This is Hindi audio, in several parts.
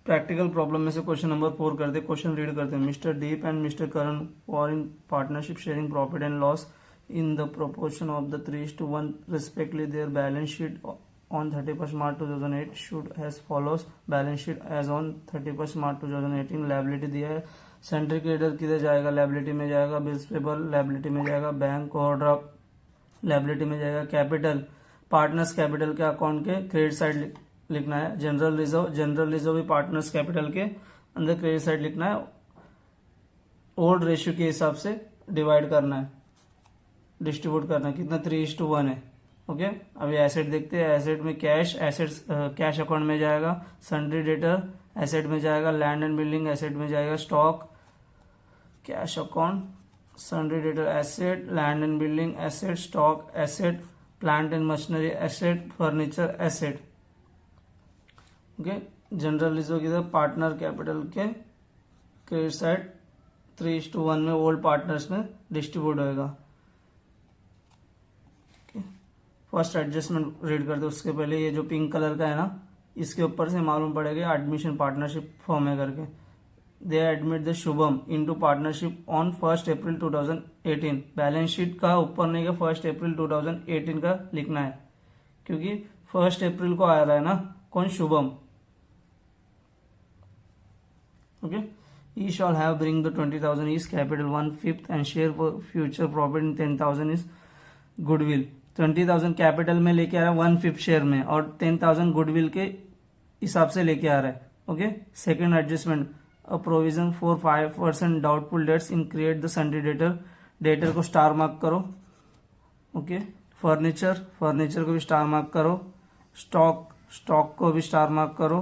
प्रैक्टिकल प्रॉब्लम में से क्वेश्चन नंबर 4 करते, क्वेश्चन रीड करते हैं। Mister Deep and mister Karan were in partnership sharing profit and loss in the proportion of the 3:1 respectively. Their balance sheet on 31st March 2008 should as follows. Balance sheet as on 31st March 2018. liability दिया है, सेंट्री क्रेडिटर किधर जाएगा, लाइबिलिटी में जाएगा, बिल्स पेबल लाइबिलिटी में जाएगा, बैंक ओवरड्राफ्ट लाइबिलिटी में जाएगा, कैपिटल पार्टनर्स कैपिटल के अकाउंट के क्रेडिट साइड लिखना है, जनरल रिजर्व भी पार्टनर्स कैपिटल के अंदर क्रेडिट साइड लिखना है, ओल्ड रेशियो के हिसाब से डिवाइड करना है, डिस्ट्रीब्यूट करना है, कितना 3:1 है। ओके, अभी एसेट देखते हैं। एसेट में कैश, एसेट्स कैश अकाउंट में जाएगा, सन्ड्री डेटर एसेट में जाएगा, लैंड एंड बिल्डिंग एसेट में जाएगा, stock cash account, sundry debtor asset, land and building asset, stock asset, plant and machinery asset, furniture asset. Okay, general reserve किधर, पार्टनर कैपिटल के क्रेडिट साइड 3:1 में ओल्ड पार्टनर्स में डिस्ट्रीब्यूट होएगा। फर्स्ट एडजस्टमेंट रीड करते, उसके पहले ये जो पिंक कलर का है ना, इसके ऊपर से मालूम पड़ेगा एडमिशन पार्टनरशिप फॉर्म है करके। दे admit the Shubham into partnership on 1 April 2018। Balance sheet का ऊपर नहीं का 1 अप्रैल 2018 का लिखना है, क्योंकि 1 अप्रैल को आ रहा है ना कौन, Shubham. Okay, he shall have bring the 20,000 is capital 1/5 and share for future profit in 10,000 is goodwill। 20,000 capital में लेके आ रहा है 1/5 शेयर में, और 10,000 गुडविल के हिसाब से लेके आ रहा है। Okay, second adjustment, a provision for 5% doubtful debts in create the sundry debtor. Debtor को स्टार मार्क करो। ओके, फर्नीचर को भी स्टार मार्क करो। स्टॉक को भी स्टार मार्क करो।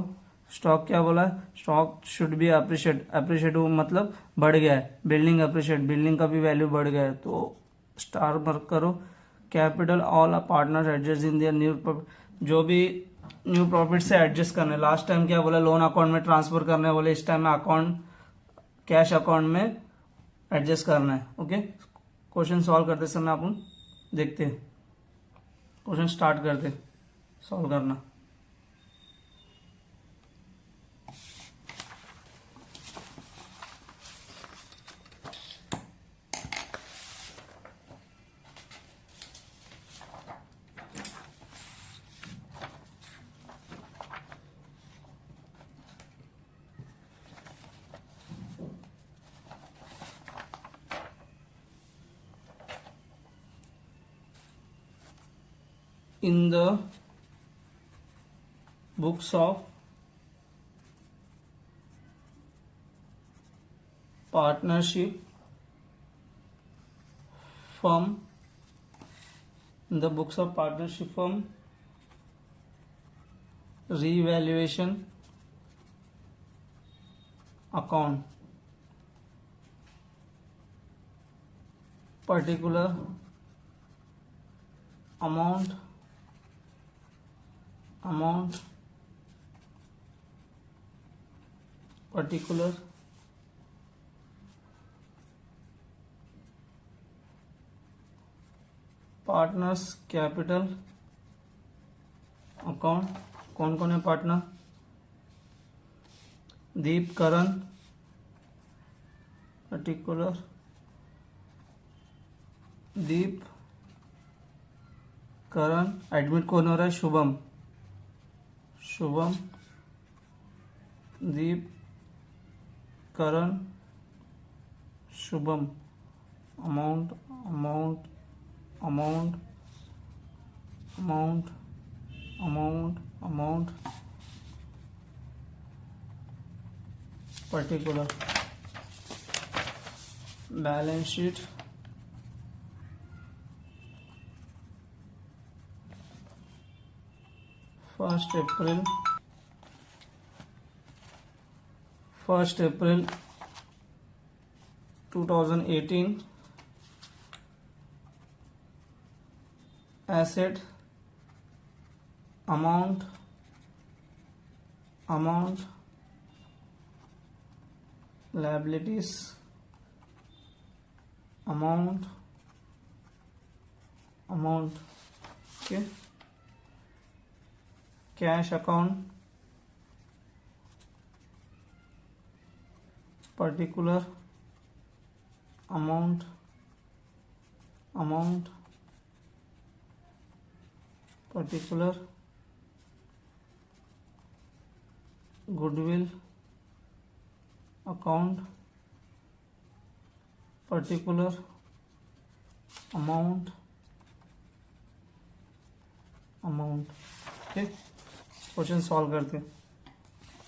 स्टॉक क्या बोला है, स्टॉक शुड बी अप्रिशिएट मतलब बढ़ गया है। बिल्डिंग अप्रिशिएट, बिल्डिंग का भी वैल्यू बढ़ गया है तो स्टार मार्क करो। Capital all partner adjust in their new profit, जो भी न्यू प्रॉफिट से एडजस्ट करने, लास्ट टाइम क्या बोला, लोन अकाउंट में ट्रांसफर करने बोले, इस टाइम अकाउंट कैश अकाउंट में एडजस्ट करना है। ओके, क्वेश्चन सॉल्व करते समय अपन देखते हैं, क्वेश्चन स्टार्ट करते सॉल्व करना। In the books of partnership firm, in the books of partnership firm, revaluation account, particular amount particular partners capital account. कौन कौन है partner, Deep Karan, particular Deep Karan, admit कौन हो रहा है, Shubham Deep Karan Shubham. Amount particular. Balance sheet first April 2018। Asset amount liabilities amount okay, cash account particular amount particular goodwill account particular amount ठीक। क्वेश्चन सॉल्व करते,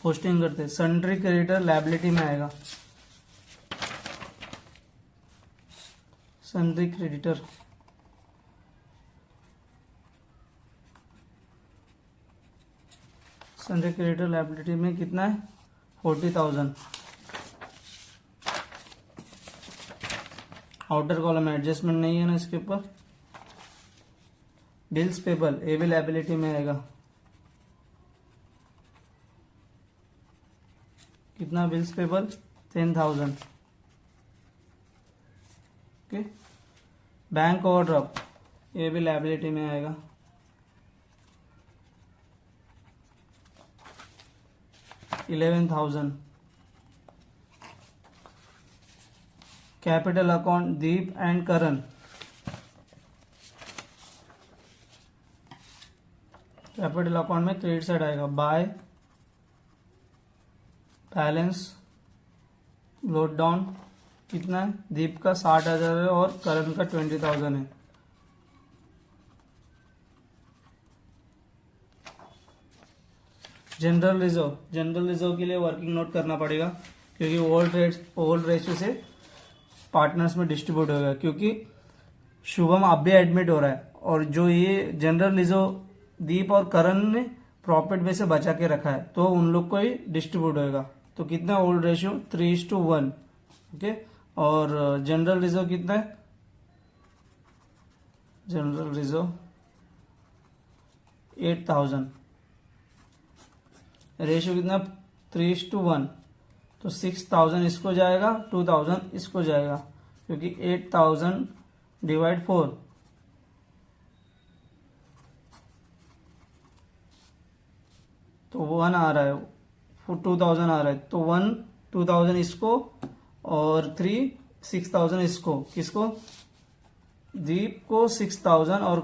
पोस्टिंग करते। सन्ड्री क्रेडिटर लायबिलिटी में आएगा, सन्ड्री क्रेडिटर लायबिलिटी में कितना है 40,000। आउटर कॉलम में एडजस्टमेंट नहीं है ना इसके ऊपर। बिल्स पेबल ए भी लायबिलिटी में आएगा, कितना bills payable 10,000। Okay. Bank overdraft ये भी लायबिलिटी में आएगा, $11,000। Capital account Deep and Karan, capital account में क्रेडिट साइड आएगा, बाय बैलेंस लोड डाउन कितना है, दीप का 60,000 है और करण का 20,000 है। जनरल रिजर्व के लिए वर्किंग नोट करना पड़ेगा, क्योंकि ओल्ड रेशियो से पार्टनर्स में डिस्ट्रीब्यूट होगा, क्योंकि शुभम अब भी एडमिट हो रहा है और जो ये जनरल रिजर्व दीप और करण ने प्रॉफिट में से बचा के रखा है, तो उन लोग को ही डिस्ट्रीब्यूट होगा। तो कितना ओल्ड रेशियो 3:1। ओके। और जनरल रिजर्व कितना है, जनरल रिजर्व 8,000, रेशियो कितना 3:1। तो 6,000 इसको जाएगा, 2,000 इसको जाएगा, क्योंकि 8,000 डिवाइड 4 तो 1 आ रहा है, 2,000 आ रहा है, तो 2,000 इसको और 6,000 इसको, किसको दीप को 6,000 और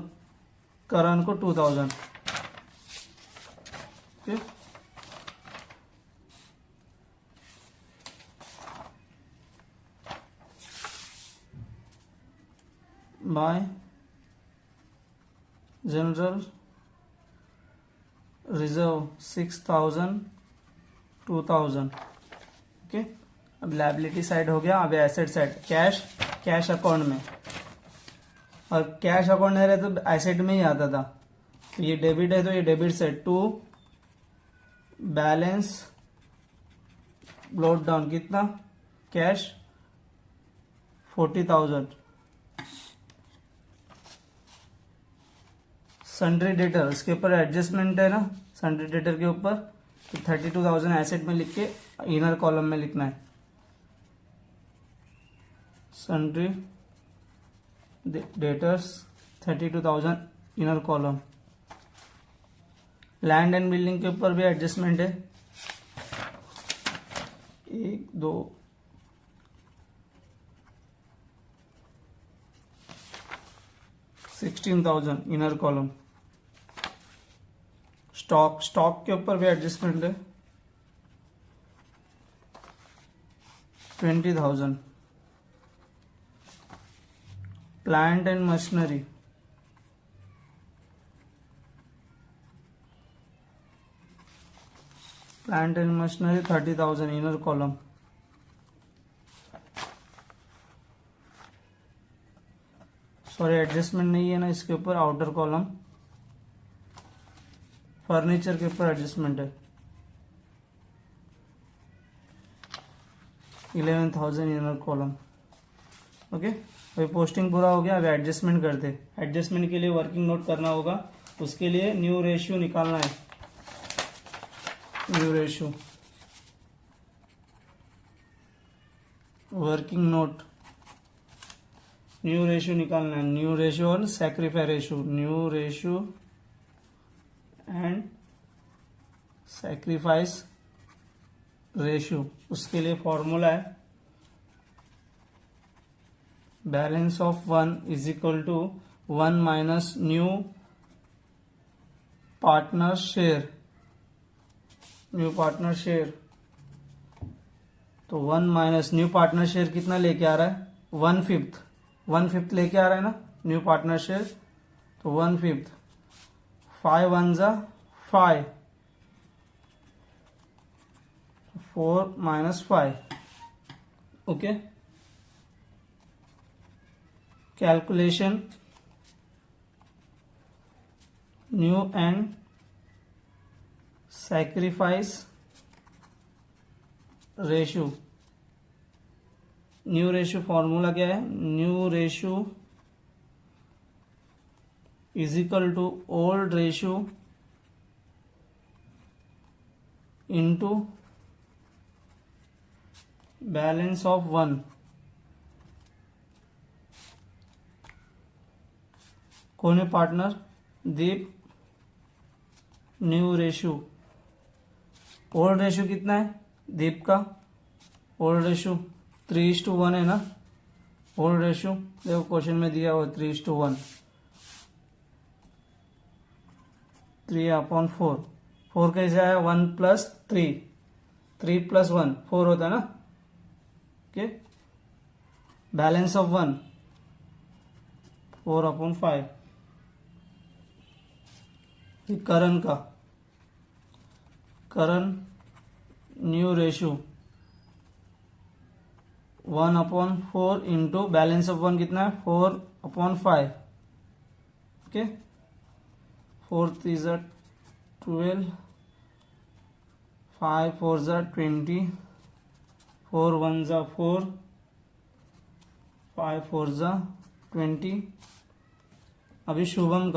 करण को 2,000। Okay. Bye general reserve 6,000 2,000। Okay. अब लायबिलिटी साइड हो गया। अब एसेट साइड, कैश अकाउंट में, और कैश अकाउंट नहीं रहे तो एसेट में ही आता था। तो ये डेबिट है तो ये debit side, to balance load down कितना, कैश 40,000। सन्ड्री डेटर, इसके ऊपर एडजस्टमेंट है ना सन्ड्री डेटर के ऊपर, तो 32,000 एसेट में लिख के इनर कॉलम में लिखना है, sundry debtors 32,000 inner column. Land and building के ऊपर भी एडजस्टमेंट है, 1 2 16,000 इनर कॉलम। स्टॉक के ऊपर भी एडजस्टमेंट है, 20,000। Plant and machinery, plant and machinery 30,000 inner column. Sorry adjustment नहीं है ना इसके ऊपर, आउटर कॉलम। फर्नीचर के ऊपर एडजस्टमेंट है, 11,000 इनर कॉलम। ओके। अभी पोस्टिंग पूरा हो गया, अभी एडजस्टमेंट करते। एडजस्टमेंट के लिए वर्किंग नोट करना होगा, उसके लिए न्यू रेशियो निकालना है। New ratio working note, new ratio निकालना है। न्यू रेशियो और sacrifice ratio, new ratio and sacrifice ratio. उसके लिए फॉर्मूला है balance of 1 is equal to 1 minus new partner share, तो 1 माइनस न्यू पार्टनर शेयर कितना लेके आ रहा है, 1/5 लेके आ रहा है ना न्यू पार्टनर शेयर, तो 1/5, 5 1 जा 5, 4 minus 5, okay. Calculation new and sacrifice ratio, new ratio formula क्या है, new ratio is equal to old ratio into balance of 1। कौन है partner, Deep. New ratio, old ratio कितना है दीप का, ओल्ड रेशियो 3:1 है ना, ओल्ड रेशियो देखो क्वेश्चन में दिया हुआ 3:1, 3/4, 4 कैसे आया, 1 + 3, 3 + 1 4 होता है ना, okay. Balance of 1 4/5, current new ratio 1/4 into balance of 1 कितना है 4/5, ओके। 4 3 ज़ा 12, 5 4 ज़ा 20, 4 1 ज़ा 4, 5 4 ज़ा 20। अभी शुभम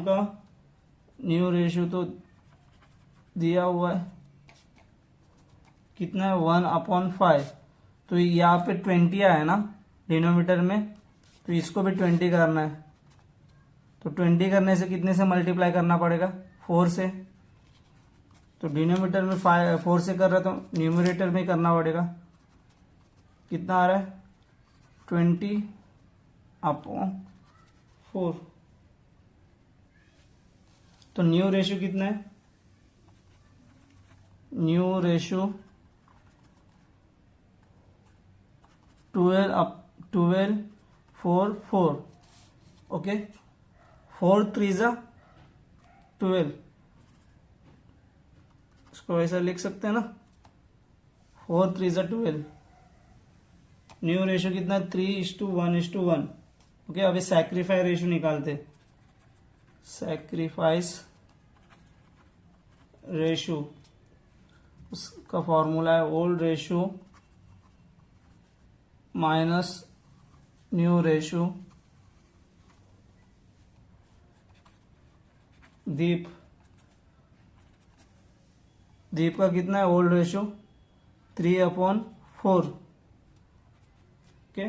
का न्यू रेशियो तो दिया हुआ है कितना है 1/5, तो यहाँ पे 20 आया है ना डिनोमीटर में, तो इसको भी 20 करना है, तो 20 करने से कितने से मल्टीप्लाई करना पड़ेगा, 4 से, तो डिनोमीटर में 4 से कर रहा है तो न्यूमरेटर में करना पड़ेगा, कितना आ रहा है 20/4, तो न्यू रेशियो कितना है, न्यू रेशियो 12 4 4, ओके। 4 3 ज़ा 12, इसको ऐसा लिख सकते हैं ना, 4 3 ज़ा 12, न्यू रेशियो कितना 3:1:1, ओके। अभी सैक्रिफाई रेशियो निकालते, सैक्रिफाइस रेशियो उसका फॉर्मूला है old ratio minus new ratio, Deep का कितना है old ratio 3/4, okay,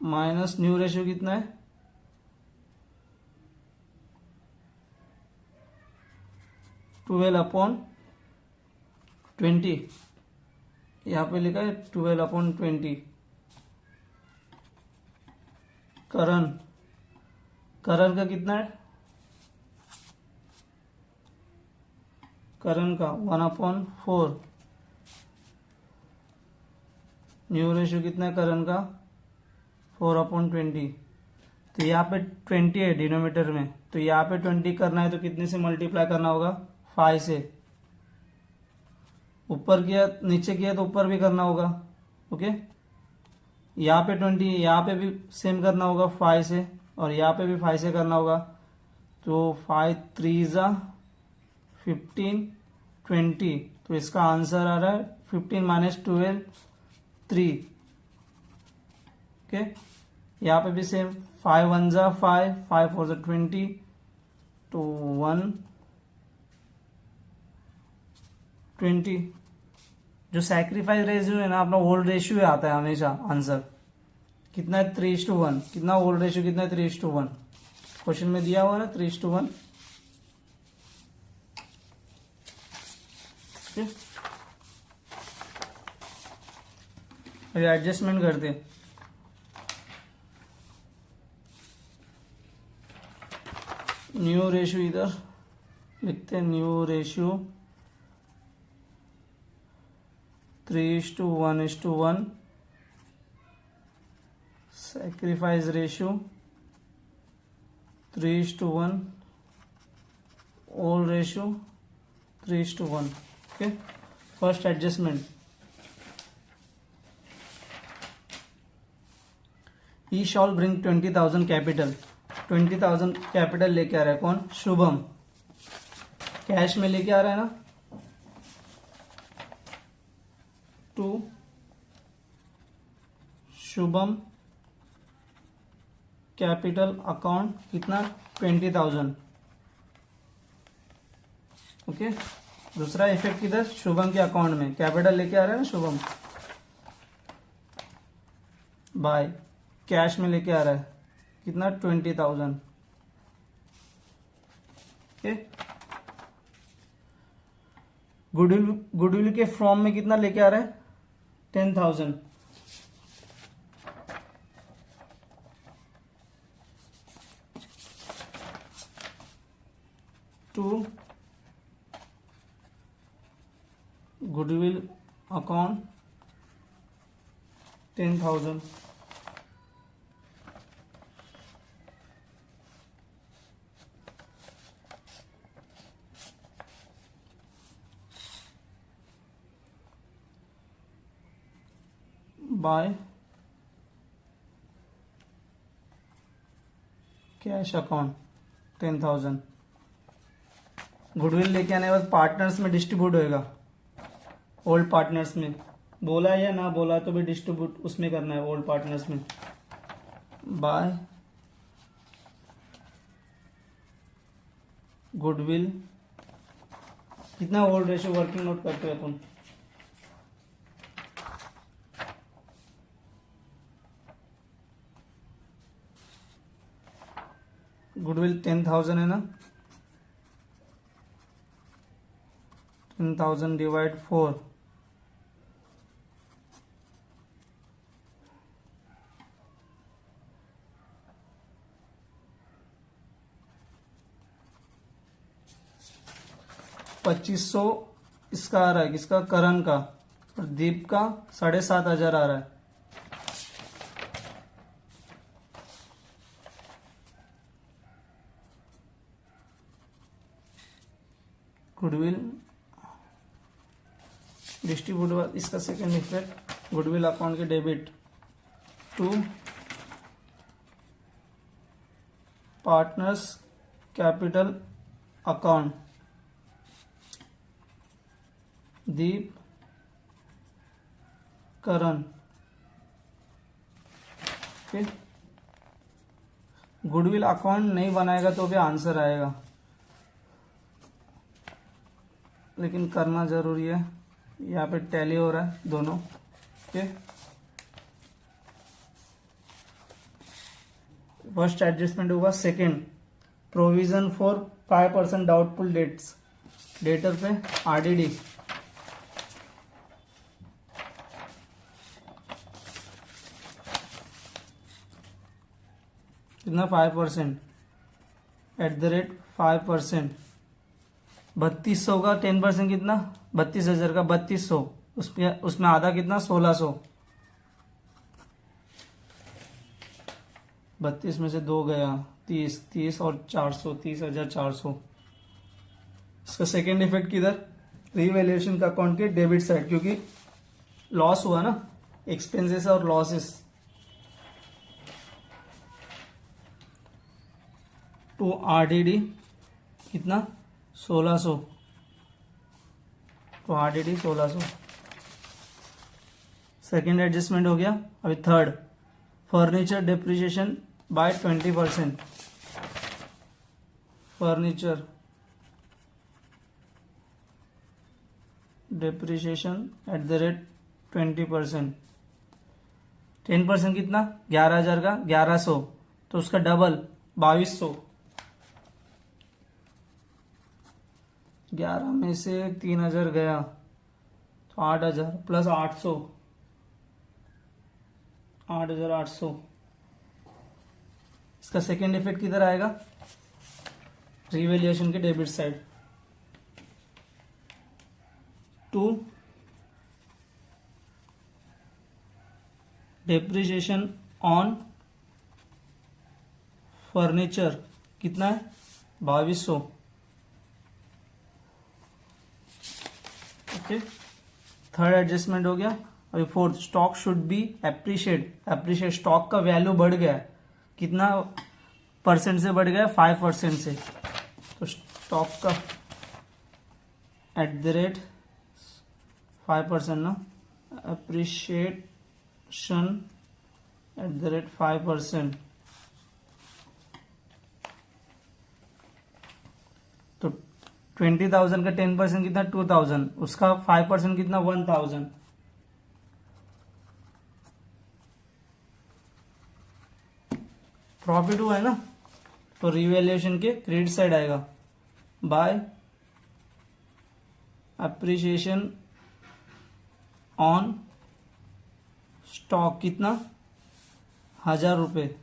minus new ratio कितना है 12/20, यहाँ पे लिखा है 12/20। करण का कितना है, करण का 1/4, न्यू रेशियो कितना है करण का 4/20, तो यहाँ पे 20 है डिनोमीटर में, तो यहाँ पे 20 करना है तो कितने से मल्टीप्लाई करना होगा 5 से, ऊपर किया नीचे किया तो ऊपर भी करना होगा, ओके। यहाँ पे 20, यहाँ पे भी सेम करना होगा 5 से, और यहाँ पे भी 5 से करना होगा, तो 5 3 ज़ा 15 20, तो इसका आंसर आ रहा है 15 - 12 3, ओके। यहाँ पे भी सेम 5 1 ज़ा 5, 5 4 ज़ा 20, तो 1/20, जो सैक्रिफाइस रेशियो है ना अपना ओल्ड रेशियो आता है हमेशा आंसर, कितना है 3:1, कितना ओल्ड रेशियो कितना है 3:1, क्वेश्चन में दिया हुआ ना 3:1, अभी एडजस्टमेंट करते, न्यू रेशियो इधर लिखते हैं, new ratio 3:1:1, sacrifice ratio 3:1, all ratio 3:1. Okay, first adjustment, he shall bring 20,000 capital. 20,000 capital लेके आ रहा है कौन? शुभम। कैश में लेके आ रहा है ना, टू शुभम कैपिटल अकाउंट कितना? 20,000। ओके, दूसरा इफेक्ट किधर? शुभम के अकाउंट में कैपिटल लेके आ रहा है ना शुभम, बाय कैश में लेके आ रहा है कितना? 20,000। ओके, गुडविल के फॉर्म में कितना लेके आ रहा है? 10,000। To goodwill account 10,000। By cash account 10,000। Goodwill लेके आने के बाद पार्टनर्स में डिस्ट्रीब्यूट होएगा, ओल्ड पार्टनर्स में। बोला या ना बोला तो भी डिस्ट्रीब्यूट उसमें करना है, ओल्ड पार्टनर्स में। बाय गुडविल कितना? ओल्ड रेशियो वर्किंग नोट करते हैं अपन, गुडविल 10,000 है ना, 10,000 डिवाइड 4, $2,500 इसका आ रहा है, किसका? करण का। और दीप का 7,500 आ रहा है। गुडविल डिस्ट्रीब्यूट, इसका सेकेंड इफेक्ट, गुडविल अकाउंट के debit to partners capital account, Deep Karan. Okay, goodwill account नहीं बनाएगा तो भी आंसर आएगा, लेकिन करना जरूरी है। यहाँ पे टैली हो रहा है दोनों। ओके, फर्स्ट एडजस्टमेंट होगा। Second, provision for 5% doubtful debts, debtor पे आरडीडी कितना? 5%, @5%। 3,200 का 10% कितना? 32,000 का 3,200, उसमें आधा कितना? 1,600। 32 में से 2 गया, 30 और 400, 30,400। इसका सेकेंड इफेक्ट किधर? रीवैल्यूएशन का अकाउंट के डेबिट साइड, क्योंकि लॉस हुआ ना, एक्सपेंसेस और लॉसेस। टू आरडीडी कितना? 1,600। तो आरडीडी 1,600। सेकेंड एडजस्टमेंट हो गया। अभी third, furniture depreciation by 20%। Furniture depreciation @20%। 10% कितना? 11,000 का 1,100, तो उसका डबल 2,200। 11 में से 3,000 गया तो 8,000 प्लस 800, 8,800। इसका सेकेंड इफेक्ट किधर आएगा, रिवैल्यूएशन के debit side. 2 depreciation on furniture कितना है, 2200। ओके, थर्ड एडजस्टमेंट हो गया। अभी fourth, stock should be appreciate stock का वैल्यू बढ़ गया है, कितना परसेंट से बढ़ गया है, 5% से। तो स्टॉक का @ 5% ना, एप्रिशिएशन @ 5%। तो 20,000 का 10% कितना, 2,000, उसका 5% कितना, 1,000। प्रॉफिट हुआ है ना, तो रिवैल्यूएशन के क्रेडिट साइड आएगा, बाय एप्रिसिएशन ऑन स्टॉक कितना, 1,000 रुपये।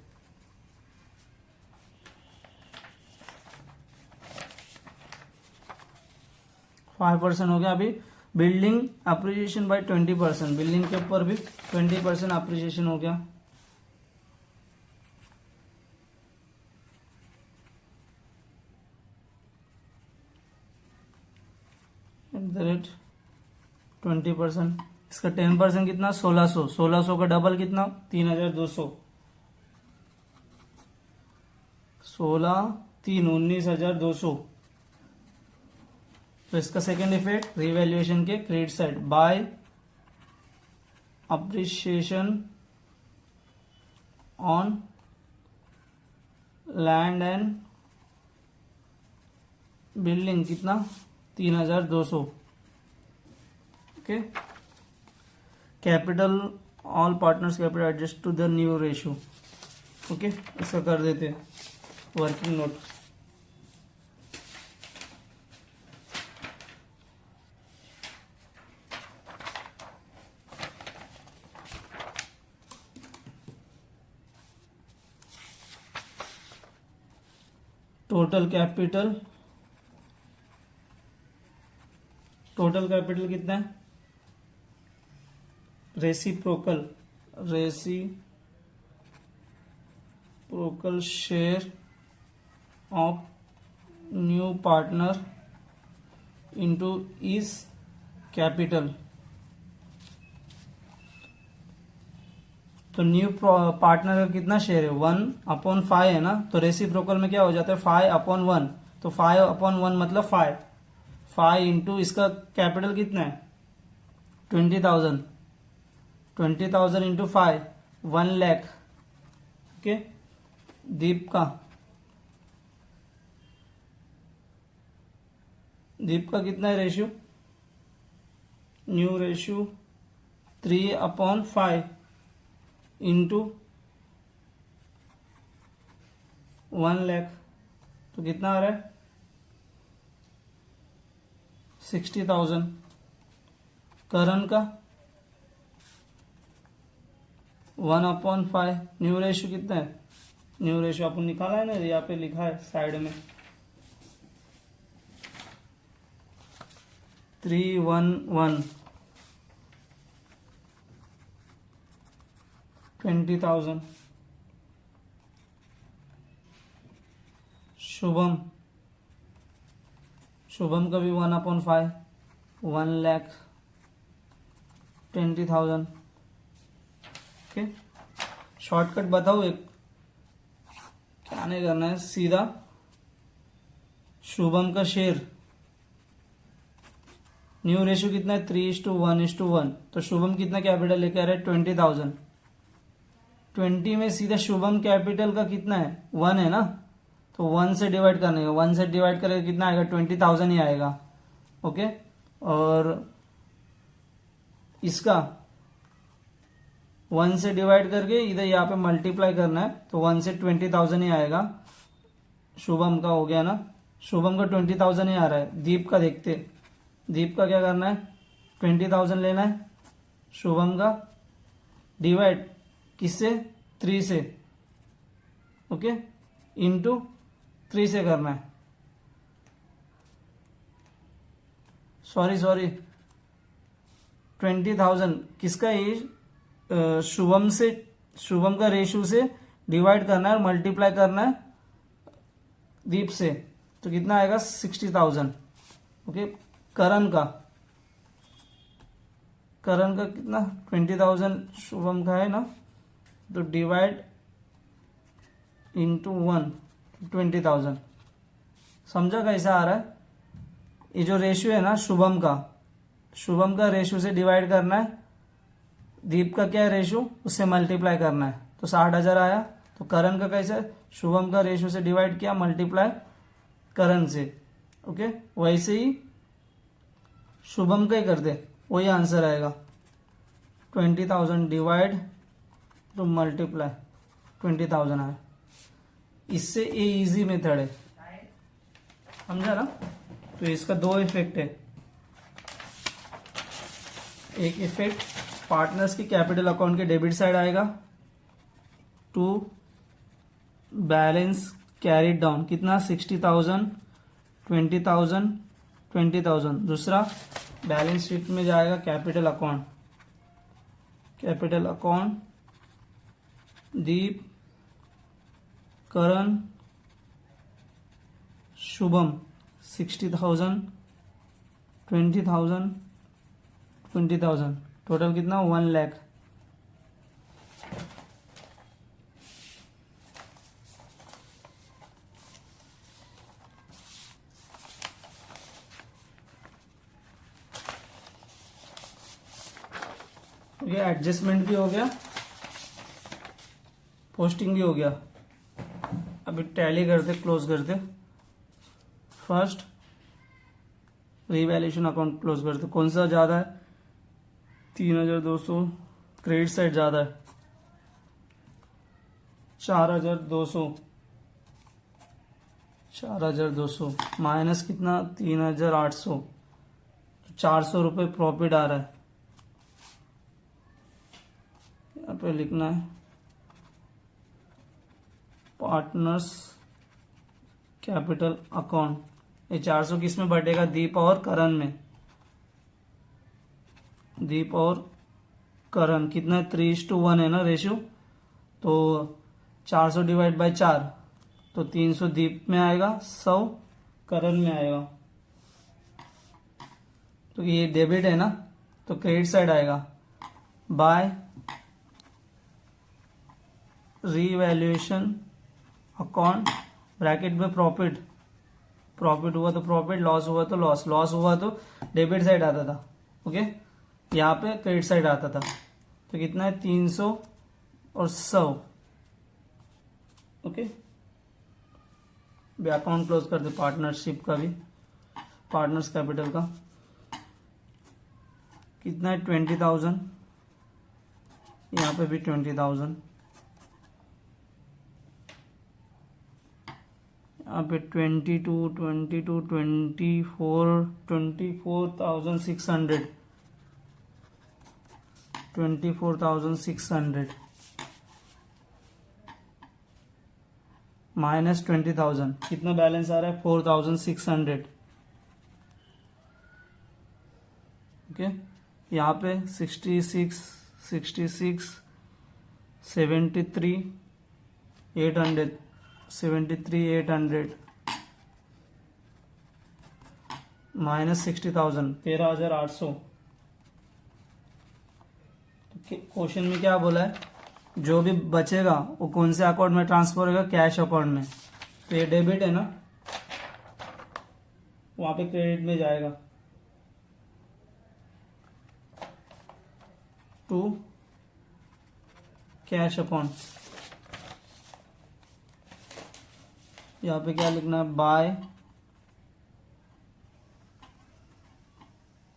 %5 हो गया। अभी बिल्डिंग अप्रिसिएशन बाय 20%, बिल्डिंग के ऊपर भी 20% अप्रिसिएशन हो गया। @ 20%, इसका 10% कितना, 1,600। 1,600 का डबल कितना, 3,200। 16 3 19,200। तो इसका सेकेंड इफेक्ट, रिवैल्यूएशन के credit side, by appreciation on land and building कितना, 3,200। Okay, capital all partners capital adjust to the new ratio. Okay, इसका कर देते हैं वर्किंग नोट। टोटल कैपिटल कितना है, reciprocal share of new partner into is capital. तो न्यू पार्टनर का कितना शेयर है, 1/5 है ना, तो रेसिप्रोकल में क्या हो जाता है, 5/1। तो 5/1 मतलब 5 इंटू इसका कैपिटल कितना है, 20,000। 20,000 इंटू 5, 1 लाख। ओके, दीप का कितना है ratio, new ratio 3/5 into 1 lakh, तो कितना आ रहा है, 60,000। करण का 1/5, न्यू रेशियो कितना है, न्यू रेशियो अपन निकाला है ना, यहाँ पे लिखा है साइड में, 311, 20,000। शुभम का भी 1/5, 1,20,000। ओके, शॉर्टकट बताओ एक, क्या नहीं करना है, सीधा शुभम का शेयर, न्यू रेशियो कितना है, 3:1:1। तो शुभम कितना कैपिटल लेके आ रहा है, 20,000। 20 में सीधा शुभम कैपिटल का कितना है, 1 है ना, तो 1 से डिवाइड करने का, 1 से डिवाइड करेगा कितना आएगा, 20,000 ही आएगा। ओके, और इसका 1 से डिवाइड करके इधर यहाँ पे मल्टीप्लाई करना है, तो 1 से 20,000 ही आएगा। शुभम का हो गया ना, शुभम का 20,000 ही आ रहा है। दीप का देखते, दीप का क्या करना है, 20,000 लेना है, शुभम का डिवाइड किससे? 3 से, ओके, इंटू 3 से करना है। सॉरी 20,000 किसका? ये शुभम से, शुभम का रेशो से डिवाइड करना है और मल्टीप्लाई करना है दीप से, तो कितना आएगा? 60,000। ओके, करण का कितना? 20,000 शुभम का है ना, तो डिवाइड इंटू 1, 20,000। समझा कैसा आ रहा है? ये जो रेशियो है ना शुभम का रेशियो से डिवाइड करना है, दीप का क्या है रेशियो, उससे मल्टीप्लाई करना है, तो 60,000 आया। तो करण का कैसा है? शुभम का रेशियो से डिवाइड किया, मल्टीप्लाई करण से, ओके। वैसे ही शुभम का ही कर दे, वही आंसर आएगा। 20,000 डिवाइड टू मल्टीप्लाई 20,000 आया। इससे ये इजी मेथड है, समझा ना? तो इसका 2 इफेक्ट है। एक इफेक्ट पार्टनर्स की कैपिटल अकाउंट के डेबिट साइड आएगा, टू बैलेंस कैरिड डाउन, कितना? 60,000, 20,000, 20,000। दूसरा बैलेंस शीट में जाएगा capital account Deep, Karan, Shubham 60,000, 20,000, 20,000, total कितना? 1 लाख। ये एडजस्टमेंट भी हो गया, पोस्टिंग भी हो गया। अभी टैली करते, क्लोज करते। फर्स्ट रिवैल्यूएशन अकाउंट क्लोज करते। कौन सा ज़्यादा है? 3,200, क्रेडिट साइड ज़्यादा है 4,200 माइनस कितना? 3,800, तो 400 रुपये प्रॉफिट आ रहा है। यहाँ पे लिखना है पार्टनर्स कैपिटल अकाउंट। ये 400 किस में बटेगा? दीप और करण में। दीप और करण कितना? 3:1 है ना रेशियो, तो 400 डिवाइड बाय 4, तो 300 दीप में आएगा, 100 करण में आएगा। तो ये डेबिट है ना, तो क्रेडिट साइड आएगा बाय रीवैल्यूएशन अकाउंट, ब्रैकेट में प्रॉफिट हुआ तो प्रॉफिट, लॉस हुआ तो लॉस हुआ तो डेबिट साइड आता था, ओके। यहाँ पे क्रेडिट साइड आता था। तो कितना है? 300 और 100, ओके। अकाउंट क्लोज कर दे पार्टनरशिप का भी, पार्टनर्स कैपिटल का कितना है? 20,000। यहाँ पे भी 20,000, यहाँ पे 24,600 माइनस 20,000, कितना बैलेंस आ रहा है? 4,600, ओके। यहाँ पे 66, 73,800 माइनस 60,000, 13,800। क्वेश्चन में क्या बोला है? जो भी बचेगा वो कौन से अकाउंट में ट्रांसफर होगा? कैश अकाउंट में। तो ये डेबिट है ना, वहां पे क्रेडिट में जाएगा टू कैश अकाउंट। यहाँ पे क्या लिखना है? बाय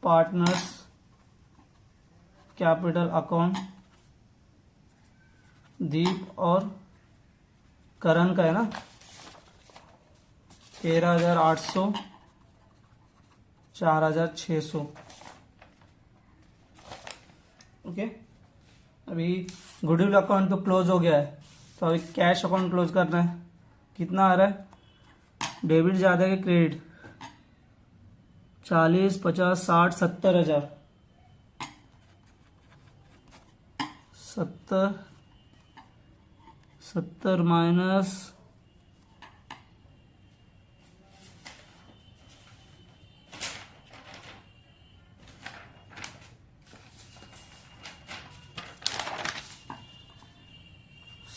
पार्टनर्स कैपिटल अकाउंट दीप और करण का है ना, 13,800, 4,600, ओके। अभी गुडविल अकाउंट तो क्लोज हो गया है, तो अभी कैश अकाउंट क्लोज करना है। कितना आ रहा है, डेबिट ज़्यादा है कि क्रेडिट? 40, 50, 60, 70,000। 70 माइनस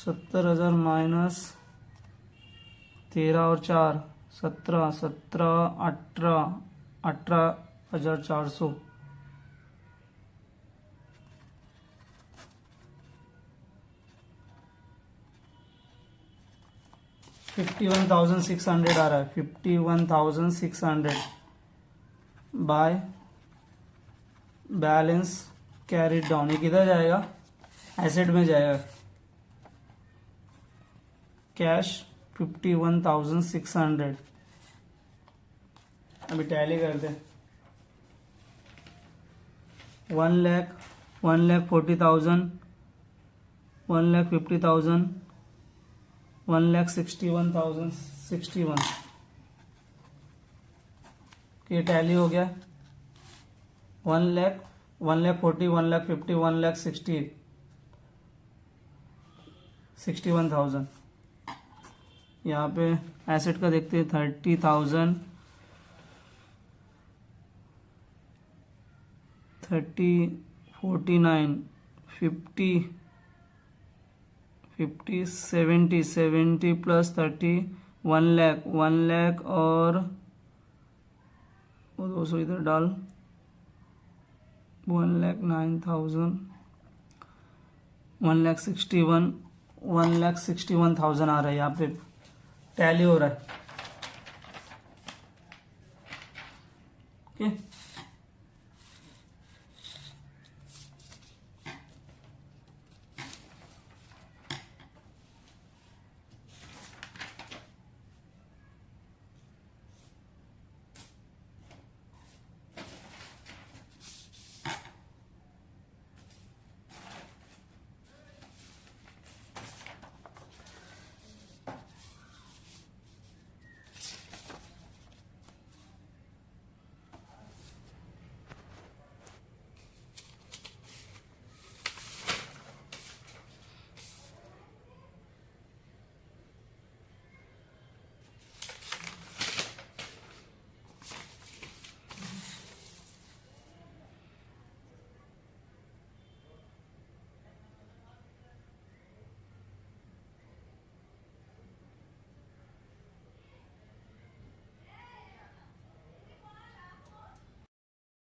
70,000 माइनस 13 और 4, 17, 17, 18,400। 51,600 आ रहा है, 51,600 बाय बैलेंस कैरिड डाउन। ये किधर जाएगा, एसेट में जाएगा। कैश 51,600। अभी टैली करते हैं। 1,40,000, 1,50,000, 1,61,061। ये टैली हो गया। 1,00,000, 1,40,000, 1,50,000, 1,60,000, 61,000। यहाँ पे एसेट का देखते हैं। 30,000, 30, 49, 50, 50, 70, 70 प्लस 30, 1,00,000, 1,00,000 और 200 इधर डाल। 1,09,000, 1,61,000, 1,61,000 आ रहा है। यहाँ पे टैली हो रहा है। ओके।